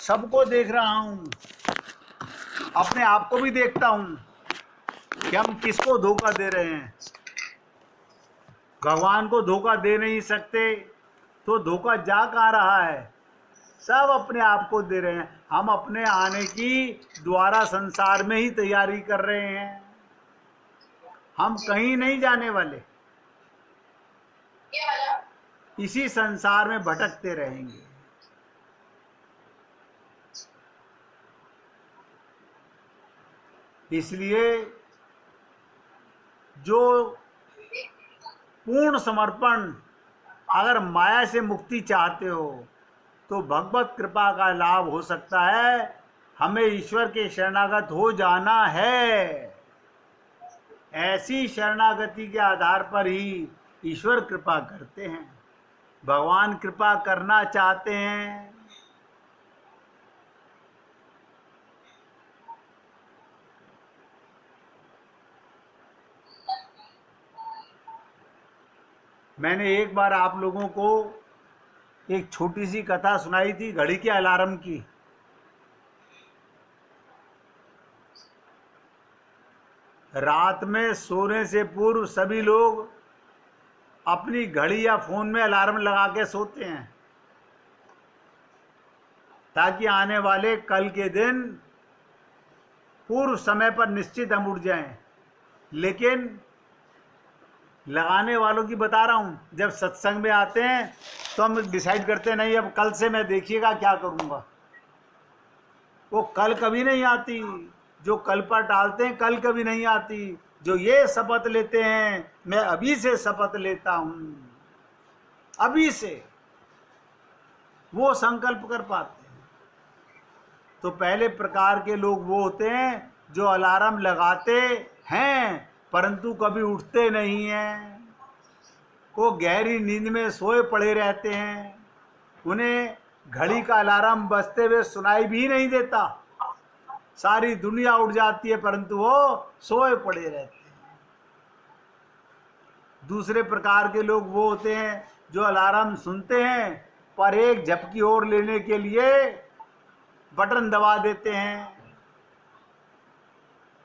सबको देख रहा हूँ, अपने आप को भी देखता हूँ कि हम किसको धोखा दे रहे हैं। भगवान को धोखा दे नहीं सकते तो धोखा जा कहाँ रहा है? सब अपने आप को दे रहे हैं। हम अपने आने की द्वारा संसार में ही तैयारी कर रहे हैं। हम कहीं नहीं जाने वाले, इसी संसार में भटकते रहेंगे। इसलिए जो पूर्ण समर्पण, अगर माया से मुक्ति चाहते हो तो भगवत कृपा का लाभ हो सकता है। हमें ईश्वर के शरणागत हो जाना है। ऐसी शरणागति के आधार पर ही ईश्वर कृपा करते हैं, भगवान कृपा करना चाहते हैं। मैंने एक बार आप लोगों को एक छोटी सी कथा सुनाई थी घड़ी के अलार्म की। रात में सोने से पूर्व सभी लोग अपनी घड़ी या फोन में अलार्म लगा के सोते हैं ताकि आने वाले कल के दिन पूर्व समय पर निश्चित हम उठ जाएं। लेकिन लगाने वालों की बता रहा हूँ, जब सत्संग में आते हैं तो हम डिसाइड करते हैं नहीं अब कल से मैं देखिएगा क्या करूँगा। वो कल कभी नहीं आती। जो कल पर टालते हैं कल कभी नहीं आती। जो ये शपथ लेते हैं मैं अभी से शपथ लेता हूँ, अभी से, वो संकल्प कर पाते हैं। तो पहले प्रकार के लोग वो होते हैं जो अलार्म लगाते हैं परंतु कभी उठते नहीं हैं। वो गहरी नींद में सोए पड़े रहते हैं। उन्हें घड़ी का अलार्म बजते हुए सुनाई भी नहीं देता। सारी दुनिया उठ जाती है परंतु वो सोए पड़े रहते हैं। दूसरे प्रकार के लोग वो होते हैं जो अलार्म सुनते हैं पर एक झपकी और लेने के लिए बटन दबा देते हैं,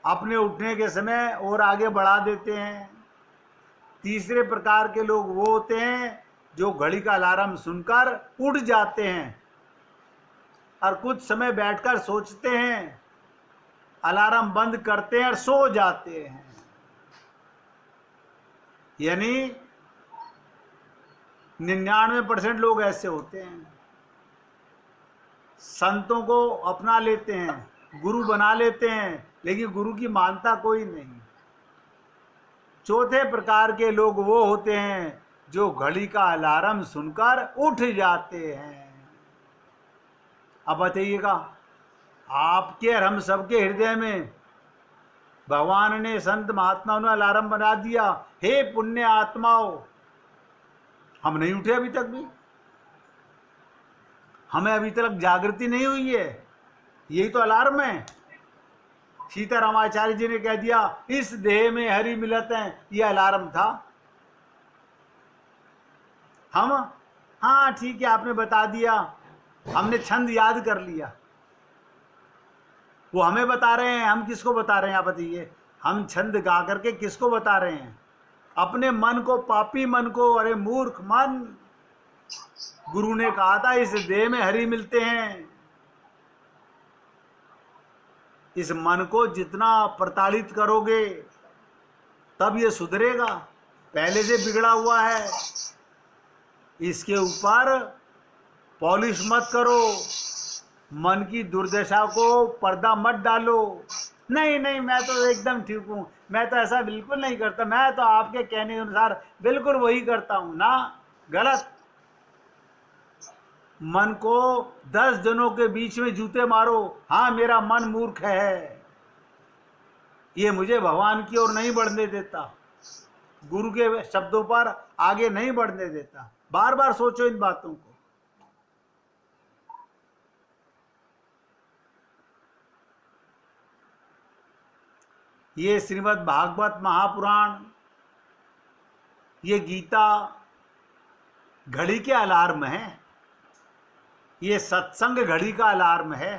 अपने उठने के समय और आगे बढ़ा देते हैं। तीसरे प्रकार के लोग वो होते हैं जो घड़ी का अलार्म सुनकर उठ जाते हैं और कुछ समय बैठकर सोचते हैं, अलार्म बंद करते हैं और सो जाते हैं। यानी 99% लोग ऐसे होते हैं। संतों को अपना लेते हैं, गुरु बना लेते हैं, लेकिन गुरु की मानता कोई नहीं। चौथे प्रकार के लोग वो होते हैं जो घड़ी का अलार्म सुनकर उठ जाते हैं। अब बताइएगा, आपके और हम सबके हृदय में भगवान ने, संत महात्माओं ने अलार्म बना दिया, हे पुण्य आत्माओं, हम नहीं उठे अभी तक भी। हमें अभी तक जागृति नहीं हुई है। यही तो अलार्म है। सीतारामाचार्य जी ने कह दिया इस देह में हरि मिलत है, ये अलार्म था। हम, हाँ ठीक है आपने बता दिया, हमने छंद याद कर लिया। वो हमें बता रहे हैं, हम किसको बता रहे हैं आप बताइए? हम छंद गा करके किसको बता रहे हैं? अपने मन को, पापी मन को। अरे मूर्ख मन, गुरु ने कहा था इस देह में हरि मिलते हैं। इस मन को जितना प्रताड़ित करोगे तब ये सुधरेगा। पहले से बिगड़ा हुआ है, इसके ऊपर पॉलिश मत करो। मन की दुर्दशा को पर्दा मत डालो। नहीं नहीं मैं तो एकदम ठीक हूँ, मैं तो ऐसा बिल्कुल नहीं करता, मैं तो आपके कहने के अनुसार बिल्कुल वही करता हूँ ना। गलत। मन को 10 जनों के बीच में जूते मारो, हाँ मेरा मन मूर्ख है, ये मुझे भगवान की ओर नहीं बढ़ने देता, गुरु के शब्दों पर आगे नहीं बढ़ने देता। बार बार सोचो इन बातों को। ये श्रीमद् भागवत महापुराण, ये गीता घड़ी के अलार्म है। ये सत्संग घड़ी का अलार्म है।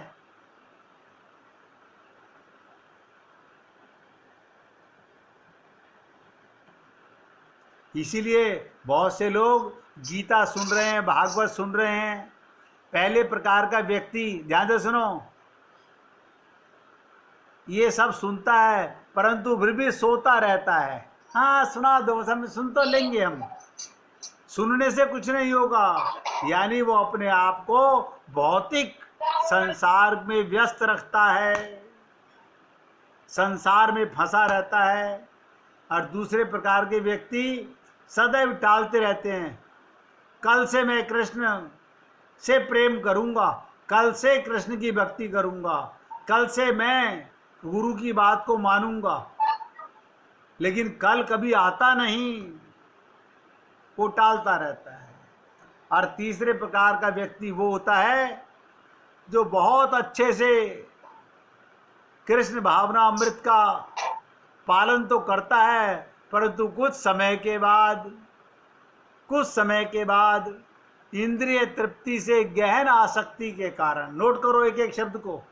इसीलिए बहुत से लोग गीता सुन रहे हैं, भागवत सुन रहे हैं। पहले प्रकार का व्यक्ति, ध्यान से सुनो, ये सब सुनता है परंतु फिर भी सोता रहता है। हाँ सुना दो, हम सुन तो लेंगे, हम सुनने से कुछ नहीं होगा। यानी वो अपने आप को भौतिक संसार में व्यस्त रखता है, संसार में फंसा रहता है। और दूसरे प्रकार के व्यक्ति सदैव टालते रहते हैं, कल से मैं कृष्ण से प्रेम करूंगा, कल से कृष्ण की भक्ति करूंगा, कल से मैं गुरु की बात को मानूंगा। लेकिन कल कभी आता नहीं, वो टालता रहता है। और तीसरे प्रकार का व्यक्ति वो होता है जो बहुत अच्छे से कृष्ण भावना अमृत का पालन तो करता है, परंतु कुछ समय के बाद इंद्रिय तृप्ति से गहन आसक्ति के कारण, नोट करो एक एक शब्द को,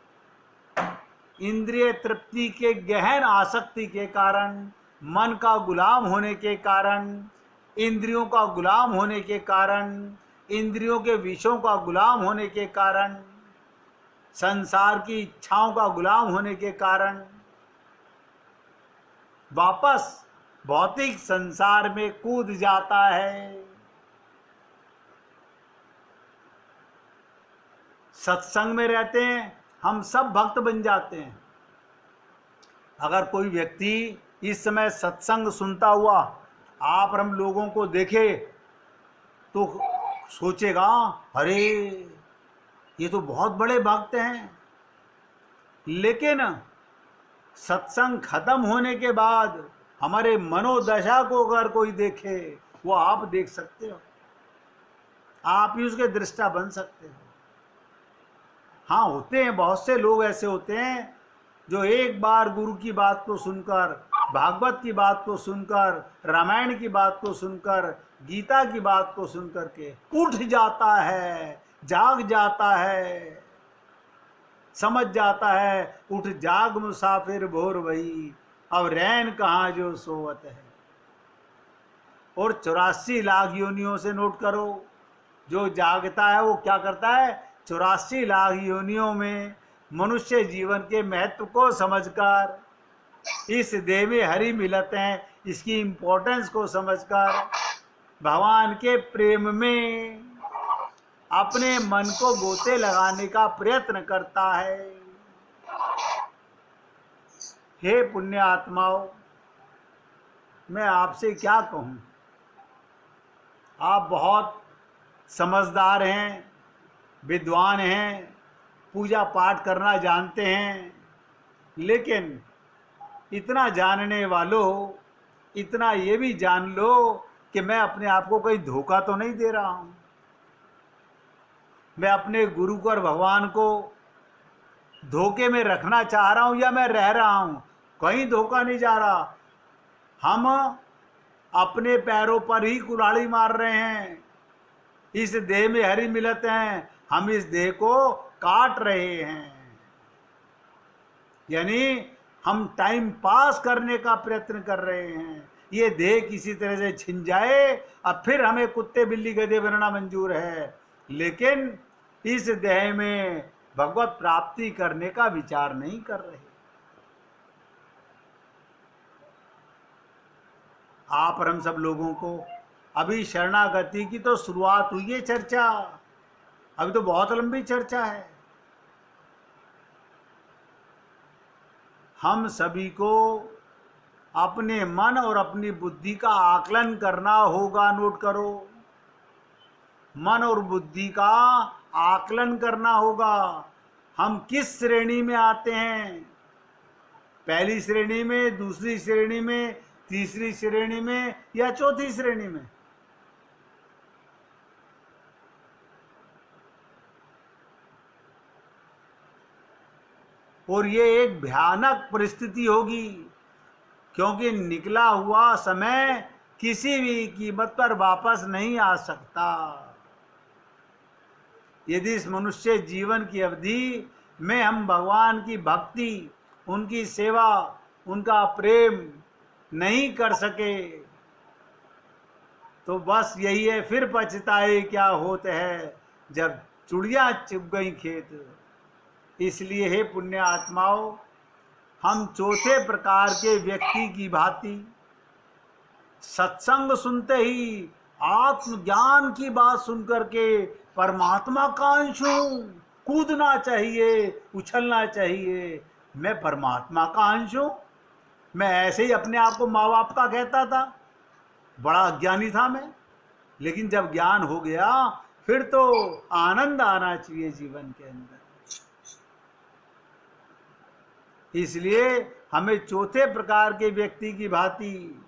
इंद्रिय तृप्ति के गहन आसक्ति के कारण, मन का गुलाम होने के कारण, इंद्रियों का गुलाम होने के कारण, इंद्रियों के विषयों का गुलाम होने के कारण, संसार की इच्छाओं का गुलाम होने के कारण वापस भौतिक संसार में कूद जाता है। सत्संग में रहते हैं, हम सब भक्त बन जाते हैं। अगर कोई व्यक्ति इस समय सत्संग सुनता हुआ आप और हम लोगों को देखे तो सोचेगा, अरे ये तो बहुत बड़े भक्त हैं। लेकिन सत्संग खत्म होने के बाद हमारे मनोदशा को अगर कोई देखे, वो आप देख सकते हो, आप ही उसके दृष्टा बन सकते हो। हाँ, होते हैं बहुत से लोग ऐसे होते हैं जो एक बार गुरु की बात को सुनकर, भागवत की बात को सुनकर, रामायण की बात को सुनकर, गीता की बात को सुनकर के उठ जाता है, जाग जाता है, समझ जाता है, उठ जाग मुसाफिर भोर भई, अब रैन कहाँ जो सोवत है। और 84 लाख योनियों से नोट करो, जो जागता है वो क्या करता है, 84 लाख योनियों में मनुष्य जीवन के महत्व को समझकर, इस देह में हरि मिलत हैं, इसकी इम्पोर्टेंस को समझकर भगवान के प्रेम में अपने मन को गोते लगाने का प्रयत्न करता है। हे पुण्य आत्माओं, मैं आपसे क्या कहूँ, आप बहुत समझदार हैं, विद्वान हैं, पूजा पाठ करना जानते हैं, लेकिन इतना जानने वालों, इतना ये भी जान लो कि मैं अपने आप को कोई धोखा तो नहीं दे रहा हूँ। मैं अपने गुरु को और भगवान को धोखे में रखना चाह रहा हूँ या मैं रह रहा हूँ, कहीं धोखा नहीं जा रहा। हम अपने पैरों पर ही कुल्हाड़ी मार रहे हैं। इस देह में हरि मिलत हैं, हम इस देह को काट रहे हैं, यानी हम टाइम पास करने का प्रयत्न कर रहे हैं। ये देह किसी तरह से छिन जाए और फिर हमें कुत्ते बिल्ली गधे बनना मंजूर है, लेकिन इस देह में भगवत प्राप्ति करने का विचार नहीं कर रहे। आप और हम सब लोगों को अभी शरणागति की तो शुरुआत हुई है चर्चा, अभी तो बहुत लंबी चर्चा है। हम सभी को अपने मन और अपनी बुद्धि का आकलन करना होगा, नोट करो, मन और बुद्धि का आकलन करना होगा। हम किस श्रेणी में आते हैं, पहली श्रेणी में, दूसरी श्रेणी में, तीसरी श्रेणी में या चौथी श्रेणी में। और ये एक भयानक परिस्थिति होगी, क्योंकि निकला हुआ समय किसी भी कीमत पर वापस नहीं आ सकता। यदि इस मनुष्य जीवन की अवधि में हम भगवान की भक्ति, उनकी सेवा, उनका प्रेम नहीं कर सके तो बस यही है, फिर पछताए क्या होते है जब चुड़िया चुग गई खेत। इसलिए हे पुण्य आत्माओं, हम चौथे प्रकार के व्यक्ति की भांति सत्संग सुनते ही आत्मज्ञान की बात सुनकर के परमात्मा का अंश हूं, कूदना चाहिए, उछलना चाहिए, मैं परमात्मा का अंश हूं। मैं ऐसे ही अपने आप को माँ बाप का कहता था, बड़ा अज्ञानी था मैं। लेकिन जब ज्ञान हो गया फिर तो आनंद आना चाहिए जीवन के अंदर। इसलिए हमें चौथे प्रकार के व्यक्ति की भांति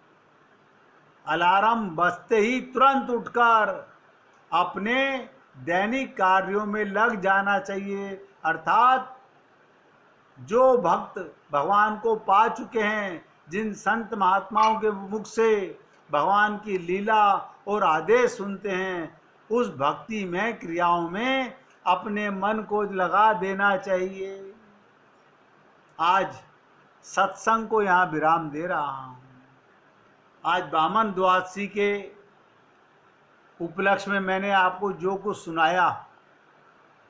अलार्म बजते ही तुरंत उठकर अपने दैनिक कार्यों में लग जाना चाहिए। अर्थात जो भक्त भगवान को पा चुके हैं, जिन संत महात्माओं के मुख से भगवान की लीला और आदेश सुनते हैं, उस भक्ति में, क्रियाओं में अपने मन को लगा देना चाहिए। आज सत्संग को यहाँ विराम दे रहा हूँ। आज बामन द्वादशी के उपलक्ष्य में मैंने आपको जो कुछ सुनाया,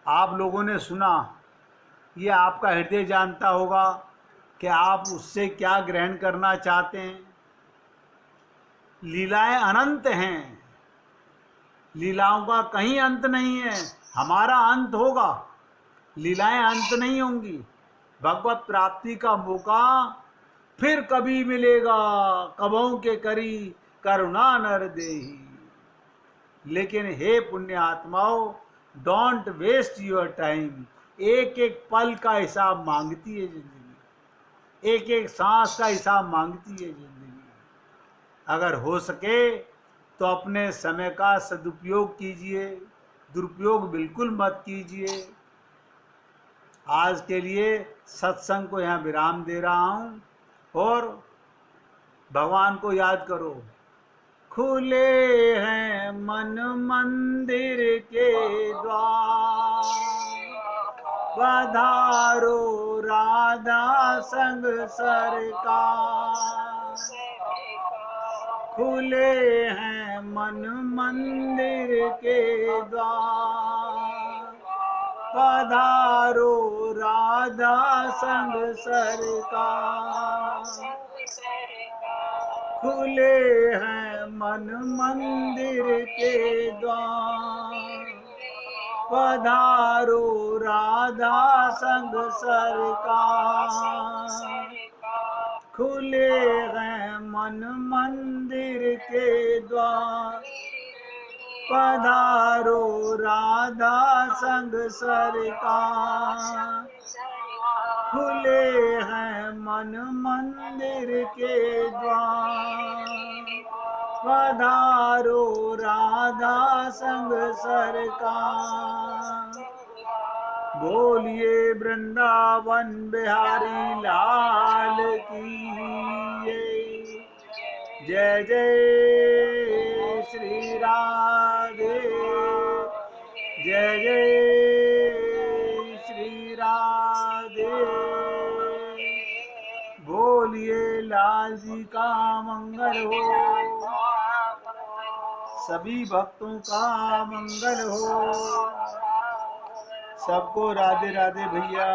आप लोगों ने सुना, ये आपका हृदय जानता होगा कि आप उससे क्या ग्रहण करना चाहते हैं। लीलाएं अनंत हैं, लीलाओं का कहीं अंत नहीं है। हमारा अंत होगा, लीलाएं अंत नहीं होंगी। भगवत प्राप्ति का मौका फिर कभी मिलेगा, कबों के करी करुणा नर देही। लेकिन हे पुण्य आत्माओं, डोंट वेस्ट योर टाइम। एक एक पल का हिसाब मांगती है जिंदगी, एक एक सांस का हिसाब मांगती है जिंदगी। अगर हो सके तो अपने समय का सदुपयोग कीजिए, दुरुपयोग बिल्कुल मत कीजिए। आज के लिए सत्संग को यहाँ विराम दे रहा हूँ और भगवान को याद करो। खुले हैं मन मंदिर के द्वार, पधारो राधा संग सरकार। खुले हैं मन मंदिर के द्वार, पधारो राधा संग सरकार। खुले हैं मन मंदिर के द्वार, पधारो राधा संग सरकार। खुले हैं मन मंदिर के द्वार, पधारो राधा संग सरकार। खुले हैं मन मंदिर के द्वार, पधारो राधा संग सरकार। बोलिए वृंदावन बिहारी लाल की जय जय श्री राधे, जय जय श्री राधे। बोलिए लाल जी का मंगल हो, सभी भक्तों का मंगल हो। सबको राधे राधे भैया।